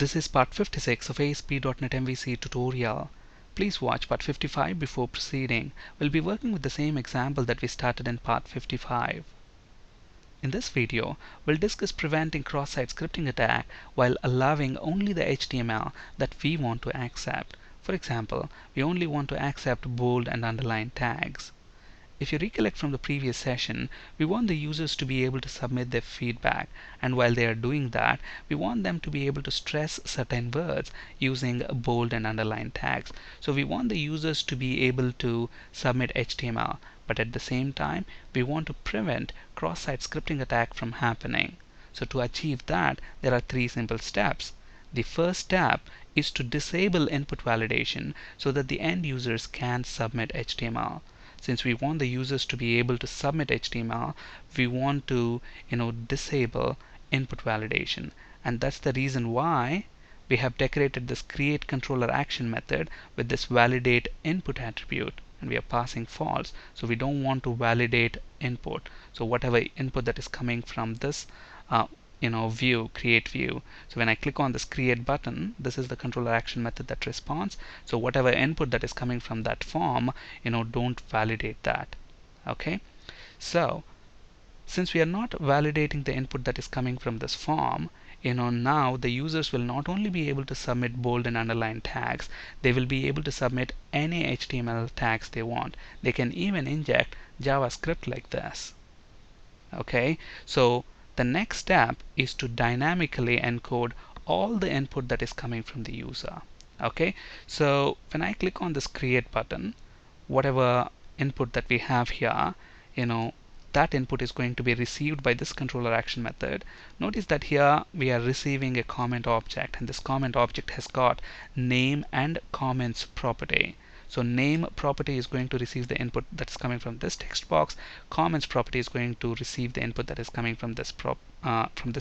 This is part 56 of ASP.NET MVC tutorial. Please watch part 55 before proceeding. We'll be working with the same example that we started in part 55. In this video, we'll discuss preventing cross-site scripting attack while allowing only the HTML that we want to accept. For example, we only want to accept bold and underline tags. If you recollect from the previous session, we want the users to be able to submit their feedback, and while they are doing that, we want them to be able to stress certain words using bold and underline tags. So we want the users to be able to submit HTML, but at the same time, we want to prevent cross-site scripting attack from happening. So to achieve that, there are three simple steps. The first step is to disable input validation so that the end users can submit HTML. Since we want the users to be able to submit HTML, we want to disable input validation, and that's the reason why we have decorated this create controller action method with this validate input attribute, and we are passing false. So we don't want to validate input. So whatever input that is coming from this view, create view. So when I click on this create button, this is the controller action method that responds. So whatever input that is coming from that form, don't validate that. Okay. So since we are not validating the input that is coming from this form, now the users will not only be able to submit bold and underline tags, they will be able to submit any HTML tags they want. They can even inject JavaScript like this. Okay. So the next step is to dynamically encode all the input that is coming from the user. Okay, so when I click on this create button, whatever input that we have here, that input is going to be received by this controller action method. Notice that here we are receiving a comment object, and this comment object has got name and comments property. So name property is going to receive the input that's coming from this text box. Comments property is going to receive the input that is coming from this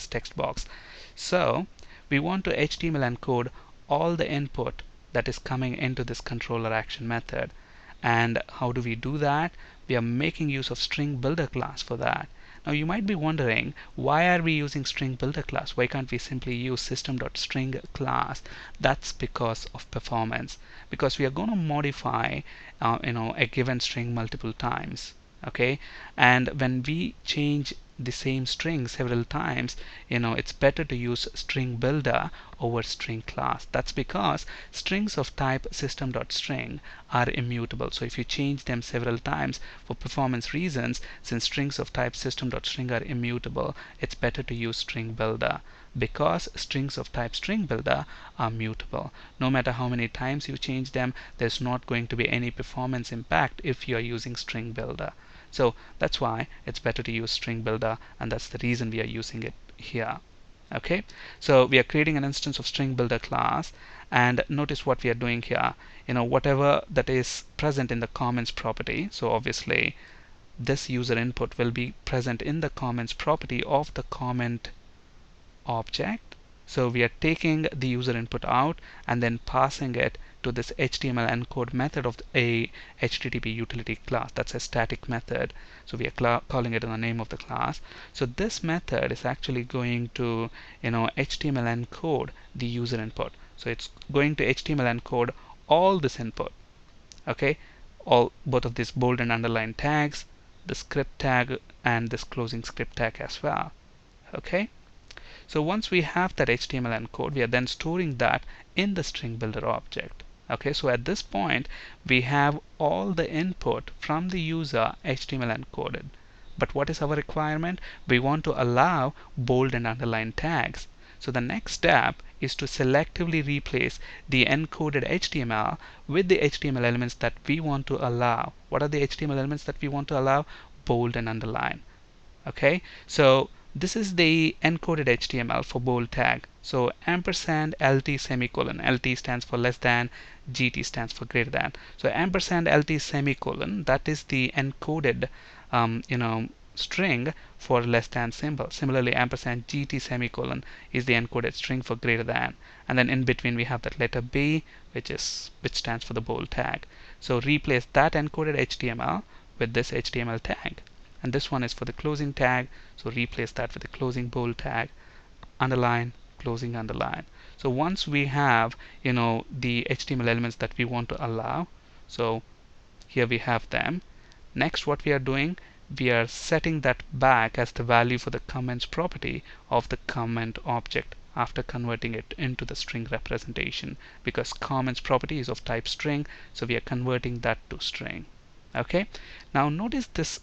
text box. So we want to HTML encode all the input that is coming into this controller action method. And how do we do that? We are making use of string builder class for that. Now you might be wondering, why are we using string builder class? Why can't we simply use system.string class? That's because of performance. Because we are going to modify a given string multiple times. Okay, and when we change the same string several times, it's better to use string builder over string class. That's because strings of type system.string are immutable. So if you change them several times for performance reasons, since strings of type system.string are immutable, it's better to use string builder, because strings of type string builder are mutable. No matter how many times you change them, there's not going to be any performance impact if you are using string builder. So that's why it's better to use string builder, and that's the reason we are using it here. Okay, so we are creating an instance of string builder class, and notice what we are doing here. Whatever that is present in the comments property, so obviously this user input will be present in the comments property of the comment object. So we are taking the user input out and then passing it to this HTML encode method of a HTTP utility class. That's a static method. So we are calling it in the name of the class. So this method is actually going to HTML encode the user input. So it's going to HTML encode all this input. Okay, both of these bold and underline tags, the script tag, and this closing script tag as well. Okay. So once we have that HTML encode, we are then storing that in the string builder object. Okay, so at this point, we have all the input from the user HTML encoded. But what is our requirement? We want to allow bold and underline tags. So the next step is to selectively replace the encoded HTML with the HTML elements that we want to allow. What are the HTML elements that we want to allow? Bold and underline. Okay, so this is the encoded HTML for bold tag. So ampersand LT semicolon. LT stands for less than, GT stands for greater than. So ampersand LT semicolon, that is the encoded string for less than symbol. Similarly, ampersand GT semicolon is the encoded string for greater than. And then in between we have that letter B, which stands for the bold tag. So replace that encoded HTML with this HTML tag. And this one is for the closing tag, so replace that with the closing bold tag, underline, closing underline. So once we have the HTML elements that we want to allow, so here we have them. Next, what we are doing, we are setting that back as the value for the comments property of the comment object after converting it into the string representation, because comments property is of type string, so we are converting that to string. Okay, now notice this.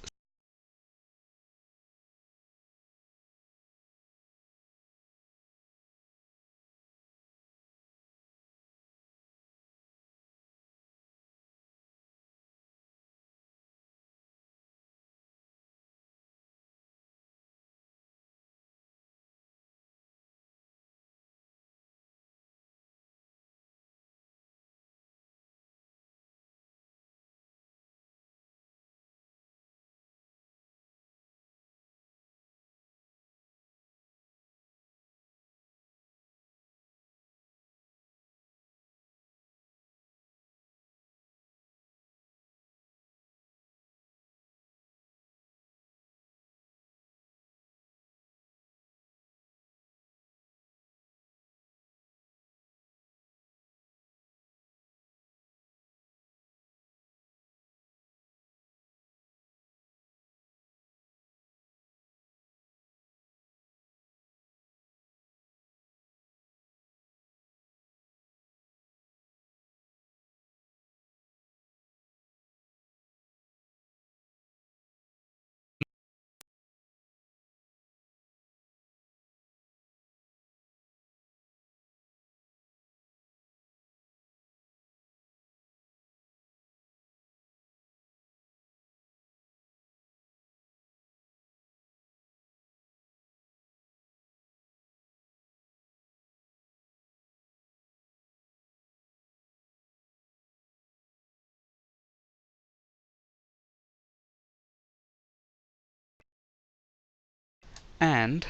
And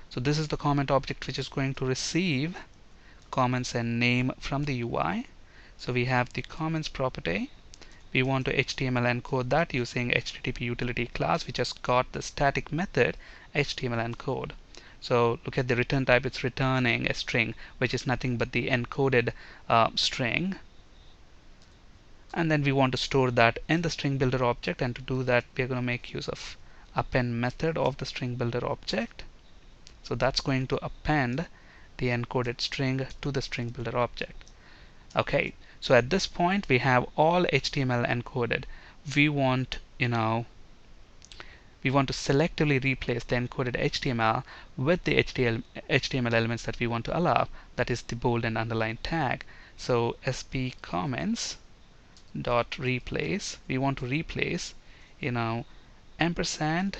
so this is the comment object which is going to receive comments and name from the UI. So we have the comments property. We want to HTML encode that using HTTP utility class, which has got the static method HTML encode. So look at the return type, it's returning a string, which is nothing but the encoded string. And then we want to store that in the string builder object, and to do that we are going to make use of append method of the string builder object. So that's going to append the encoded string to the string builder object. Okay, so at this point we have all HTML encoded. We want we want to selectively replace the encoded HTML with the HTML elements that we want to allow, that is the bold and underline tag. So sp comments dot replace, we want to replace ampersand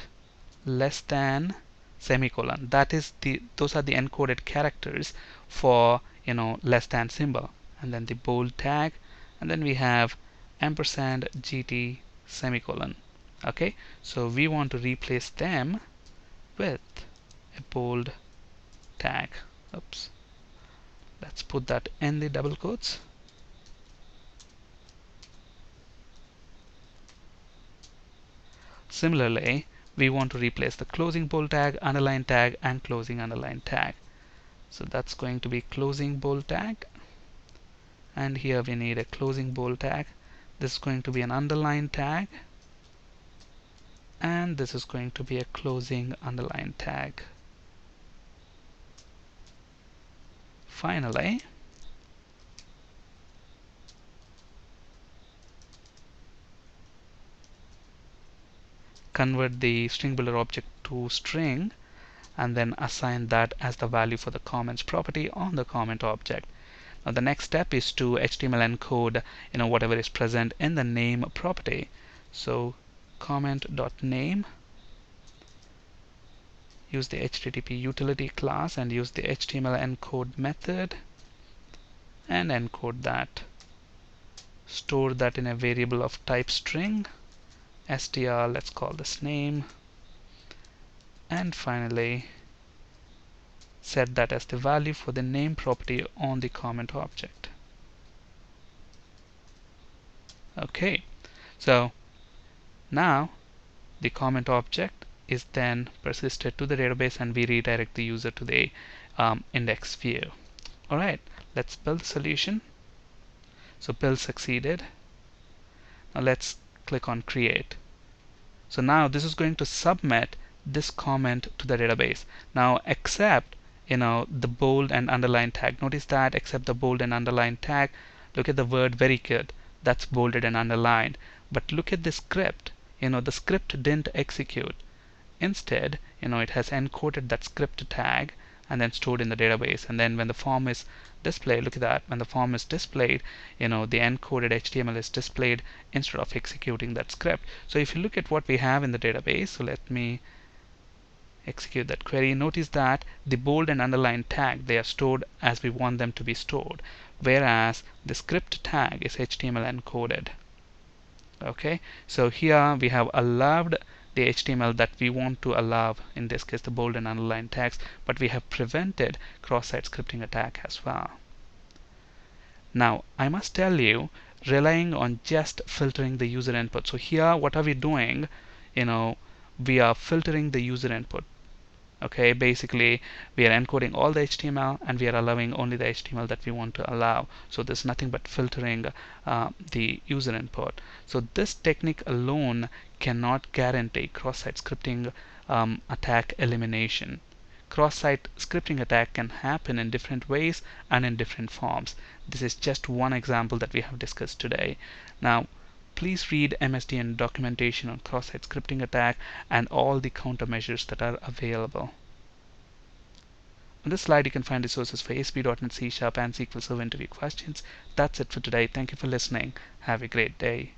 less than semicolon. That is those are the encoded characters for less than symbol, and then the bold tag, and then we have ampersand gt semicolon. Okay, so we want to replace them with a bold tag. Oops, let's put that in the double quotes. Similarly, we want to replace the closing bold tag, underline tag, and closing underline tag. So that's going to be closing bold tag, and here we need a closing bold tag. This is going to be an underline tag, and this is going to be a closing underline tag. Finally, convert the string builder object to string, and then assign that as the value for the comments property on the comment object. Now the next step is to HTML encode whatever is present in the name property. So comment.name, use the HTTP utility class and use the HTML encode method and encode that. Store that in a variable of type string, str, let's call this name, and finally set that as the value for the name property on the comment object. Okay, so now the comment object is then persisted to the database, and we redirect the user to the index view. Alright, let's build the solution. So build succeeded. Now let's click on create. So now this is going to submit this comment to the database. Now except the bold and underline tag. Notice that except the bold and underline tag, look at the word very good. That's bolded and underlined. But look at the script. The script didn't execute. Instead, it has encoded that script tag and then stored in the database. And then when the form is displayed, look at that. When the form is displayed, the encoded HTML is displayed instead of executing that script. So if you look at what we have in the database, so let me execute that query. Notice that the bold and underline tag, they are stored as we want them to be stored, whereas the script tag is HTML encoded. Okay, so here we have allowed the HTML that we want to allow, in this case the bold and underline tags, but we have prevented cross-site scripting attack as well. Now I must tell you, relying on just filtering the user input. So here what are we doing? We are filtering the user input. Okay, basically we are encoding all the HTML and we are allowing only the HTML that we want to allow. So there's nothing but filtering the user input. So this technique alone cannot guarantee cross-site scripting attack elimination. Cross-site scripting attack can happen in different ways and in different forms. This is just one example that we have discussed today. Now please read MSDN documentation on cross-site scripting attack and all the countermeasures that are available. On this slide you can find resources for ASP.NET C# and SQL Server interview questions. That's it for today. Thank you for listening. Have a great day.